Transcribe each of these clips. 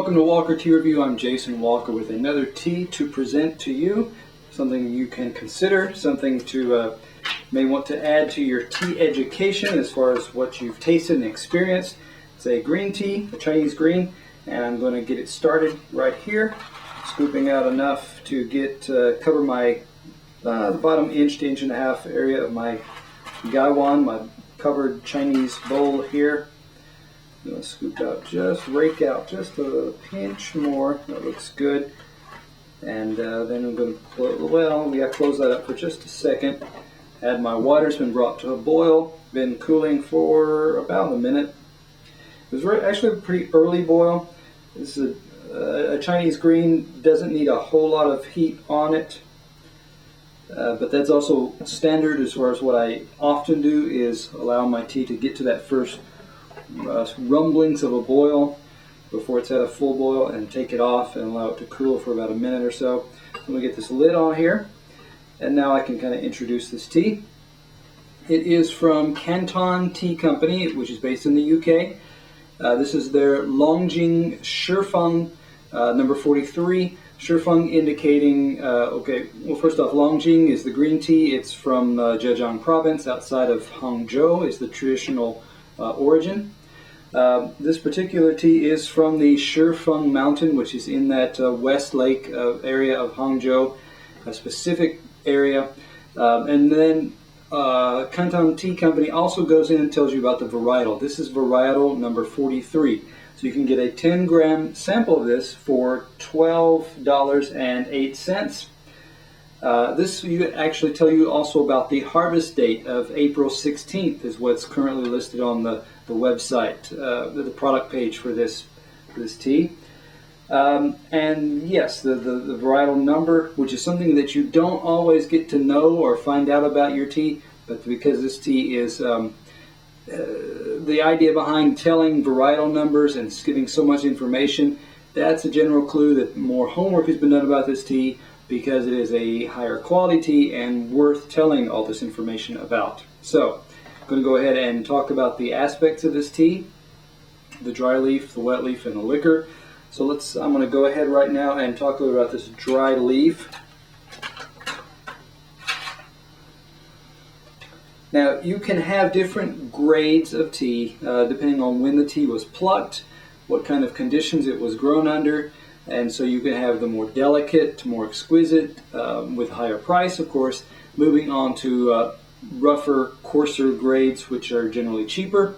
Welcome to Walker Tea Review. I'm Jason Walker with another tea to present to you. Something you can consider, something to may want to add to your tea education as far as what you've tasted and experienced. It's a green tea, a Chinese green, and I'm going to get it started right here. Scooping out enough to get cover my the bottom inch to inch and a half area of my gaiwan, my covered Chinese bowl here. I'm going to scoop out, just rake out just a pinch more. That looks good. And then I'm going to close that up for just a second. Add my water. It's been brought to a boil. Been cooling for about a minute. It was actually a pretty early boil. This is a Chinese green. Doesn't need a whole lot of heat on it. But that's also standard as far as what I often do is allow my tea to get to that first rumblings of a boil before it's at a full boil and take it off and allow it to cool for about a minute or so. I'm going to get this lid on here, and now I can kind of introduce this tea. It is from Canton Tea Company, which is based in the UK. This is their LongJingShiFeng number 43. Shifeng indicating, first off, Longjing is the green tea. It's from Zhejiang province outside of Hangzhou is the traditional origin. This particular tea is from the Shifeng mountain, which is in that West Lake area of Hangzhou, a specific area. And then Canton Tea Company also goes in and tells you about the varietal. This is varietal number 43. So you can get a 10-gram sample of this for $12.08. This will actually tell you also about the harvest date of April 16th is what's currently listed on the website, the product page for this tea. And yes, the varietal number, which is something that you don't always get to know or find out about your tea, but because this tea is the idea behind telling varietal numbers and giving so much information, that's a general clue that more homework has been done about this tea because it is a higher quality tea and worth telling all this information about. So, I'm going to go ahead and talk about the aspects of this tea, the dry leaf, the wet leaf, and the liquor. So I'm going to go ahead right now and talk a little about this dry leaf. Now, you can have different grades of tea depending on when the tea was plucked, what kind of conditions it was grown under, and so you can have the more delicate, more exquisite, with higher price, of course, moving on to rougher, coarser grades, which are generally cheaper.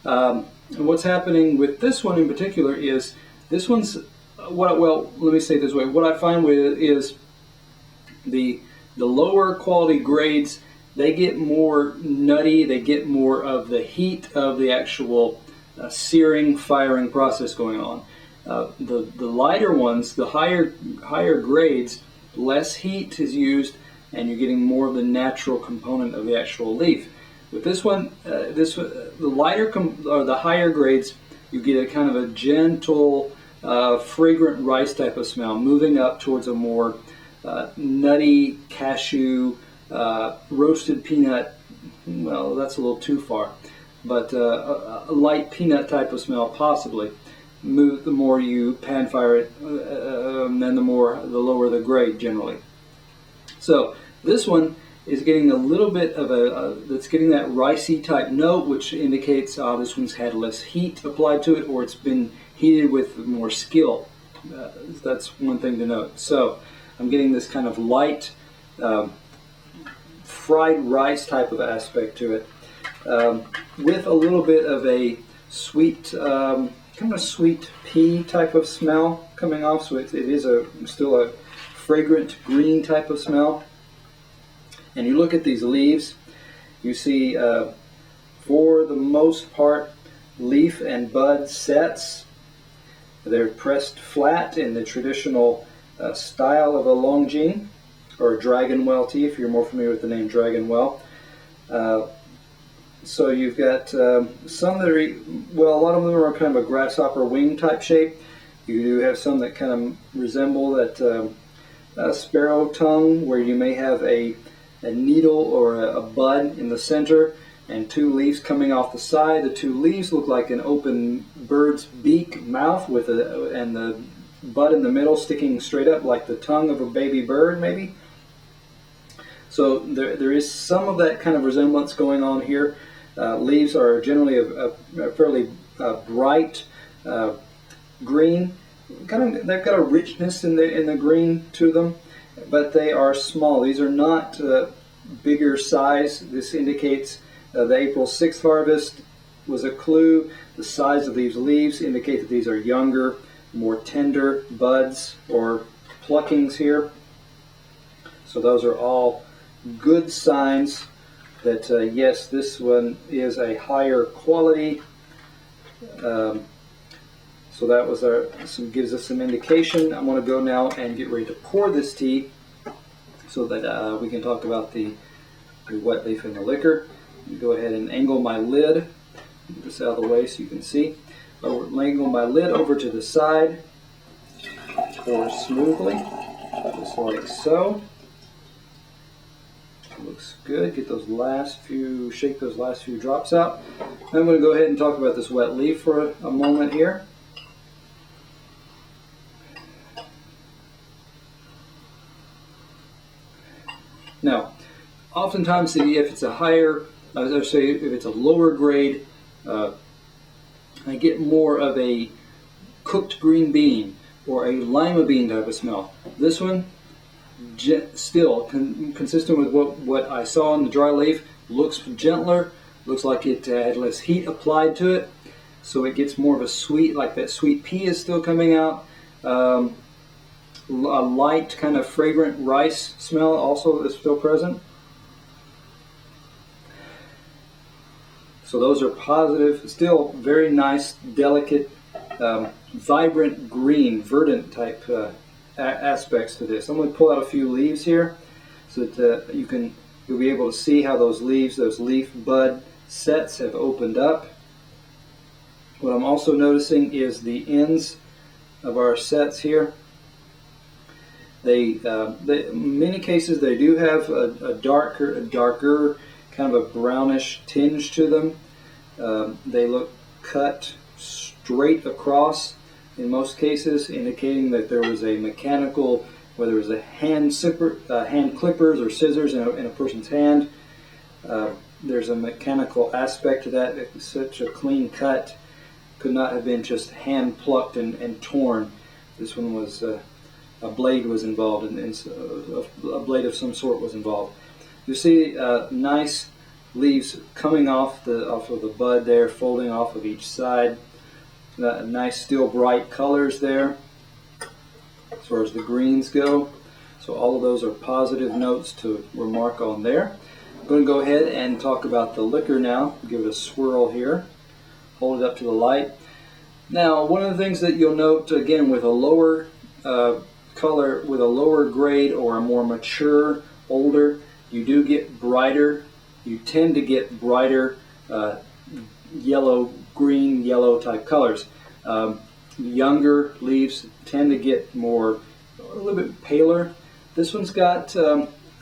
And what's happening with this one in particular is this one's, let me say it this way, what I find with it is the lower quality grades, they get more nutty, they get more of the heat of the actual searing, firing process going on. The lighter ones, the higher grades, less heat is used, and you're getting more of the natural component of the actual leaf. With this one, the lighter or the higher grades, you get a kind of a gentle, fragrant rice type of smell, moving up towards a more nutty cashew. Roasted peanut, well, that's a little too far, but a light peanut type of smell possibly. The more you pan fire it, and then the lower the grade generally. So this one is getting a little bit of that's getting that ricey type note, which indicates this one's had less heat applied to it, or it's been heated with more skill. That's one thing to note. So I'm getting this kind of light, fried rice type of aspect to it, with a little bit of a sweet, kind of sweet pea type of smell coming off. So it is still a fragrant green type of smell. And you look at these leaves, you see, for the most part, leaf and bud sets. They're pressed flat in the traditional style of a Longjing, or dragon well tea, if you're more familiar with the name dragon well. So you've got some that are, a lot of them are kind of a grasshopper wing type shape. You do have some that kind of resemble that sparrow tongue, where you may have a needle or a bud in the center. and 2 leaves coming off the side. The 2 leaves look like an open bird's beak mouth with and the bud in the middle sticking straight up like the tongue of a baby bird, maybe. So there is some of that kind of resemblance going on here. Leaves are generally a fairly bright green. They've got a richness in the green to them, but they are small. These are not bigger size. This indicates the April 6th harvest was a clue. The size of these leaves indicate that these are younger, more tender buds or pluckings here. So those are all good signs that yes, this one is a higher quality. So that was gives us some indication. I'm going to go now and get ready to pour this tea so that we can talk about the wet leaf and the liquor. Go ahead and angle my lid, get this out of the way so you can see. Angle my lid over to the side, pour smoothly, just like so. Looks good. Get those last few, shake those last few drops out. Then I'm going to go ahead and talk about this wet leaf for a moment here. Now, oftentimes if it's a higher, as I say, if it's a lower grade, I get more of a cooked green bean or a lima bean type of smell. This one, still consistent with what I saw in the dry leaf, looks gentler, looks like it had less heat applied to it, so it gets more of a sweet, like that sweet pea is still coming out. A light kind of fragrant rice smell also is still present. So those are positive, still very nice, delicate, vibrant green, verdant type aspects to this. I'm going to pull out a few leaves here so that you'll be able to see how those leaves, those leaf bud sets have opened up. What I'm also noticing is the ends of our sets here. In many cases they do have a darker kind of a brownish tinge to them. They look cut straight across in most cases, indicating that there was a mechanical, whether it was a hand clippers or scissors in a person's hand. There's a mechanical aspect to that. It's such a clean cut. Could not have been just hand plucked and torn. This one was a blade was involved, and a blade of some sort was involved. You see nice leaves coming off of the bud there, folding off of each side. Nice, still bright colors there as far as the greens go. So all of those are positive notes to remark on there. I'm going to go ahead and talk about the liquor now. Give it a swirl here. Hold it up to the light. Now, one of the things that you'll note, again, with a lower color, with a lower grade or a more mature, older, you do get brighter. You tend to get brighter yellow, green, yellow type colors. Younger leaves tend to get a little bit paler. This one's got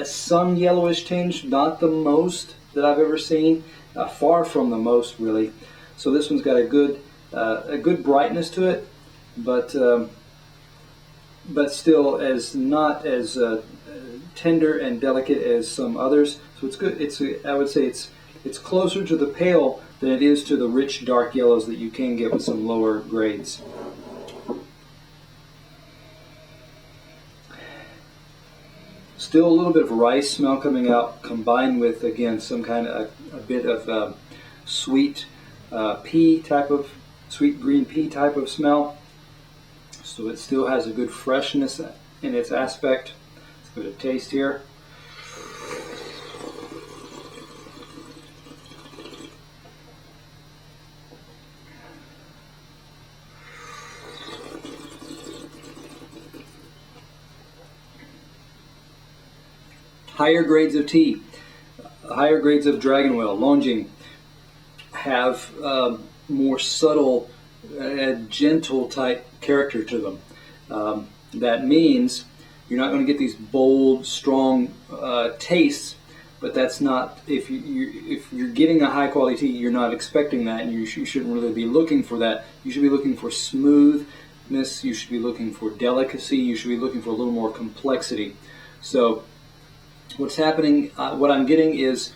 some yellowish tinge, not the most that I've ever seen, far from the most really. So this one's got a good brightness to it, but still not as tender and delicate as some others. So it's good. I would say it's closer to the pale than it is to the rich dark yellows that you can get with some lower grades. Still a little bit of rice smell coming out, combined with, again, some kind of a bit of sweet sweet green pea type of smell. So it still has a good freshness in its aspect. Let's give it a taste here. Higher grades of tea, higher grades of Dragon Well, Longjing, have more subtle, gentle type character to them. That means you're not going to get these bold, strong tastes, but that's not, if you're getting a high quality tea, you're not expecting that, and you shouldn't really be looking for that. You should be looking for smoothness, you should be looking for delicacy, you should be looking for a little more complexity. So what's happening, what I'm getting is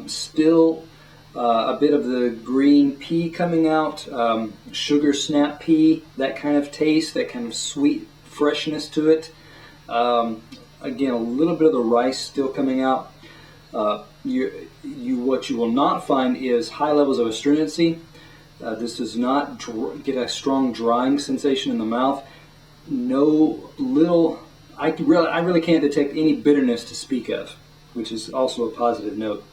still a bit of the green pea coming out, sugar snap pea, that kind of taste, that kind of sweet freshness to it. Again, a little bit of the rice still coming out. What you will not find is high levels of astringency. This does not get a strong drying sensation in the mouth. I really can't detect any bitterness to speak of, which is also a positive note.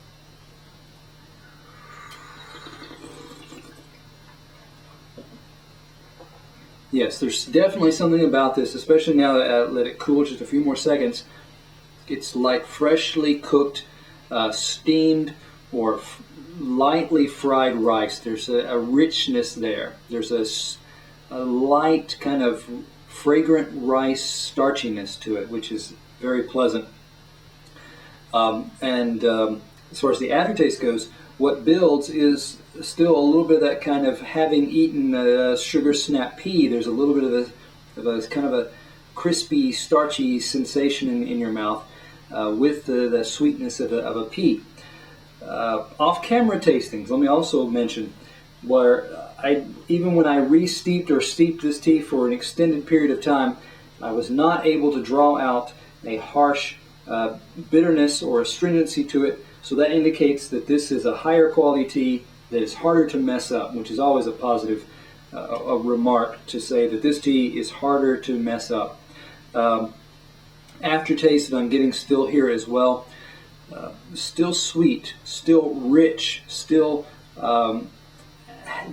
Yes, there's definitely something about this, especially now that I let it cool just a few more seconds. It's like freshly cooked, steamed, or lightly fried rice. There's a richness there. There's a light kind of fragrant rice starchiness to it, which is very pleasant. As far as the aftertaste goes, what builds is still a little bit of that kind of, having eaten sugar snap pea, there's a little bit of a kind of a crispy, starchy sensation in your mouth with the sweetness of a pea. Off-camera tastings, let me also mention, where even when I re-steeped or steeped this tea for an extended period of time, I was not able to draw out a harsh bitterness or astringency to it. So that indicates that this is a higher quality tea that is harder to mess up, which is always a positive remark to say that this tea is harder to mess up. Aftertaste that I'm getting still here as well. Still sweet, still rich, still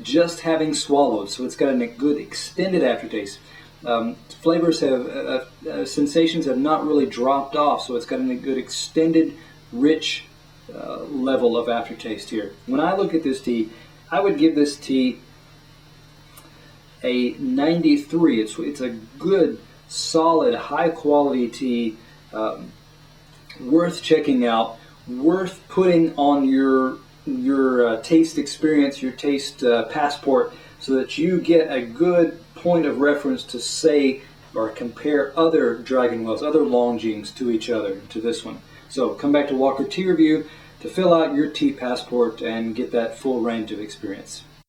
just having swallowed. So it's got a good extended aftertaste. Flavors have, sensations have not really dropped off, so it's got a good extended, rich level of aftertaste here. When I look at this tea, I would give this tea a 93. It's a good, solid, high quality tea, worth checking out, worth putting on your taste experience, your taste passport, so that you get a good point of reference to say or compare other Dragon Wells, other Longjings to each other, to this one. So come back to Walker Tea Review to fill out your tea passport and get that full range of experience.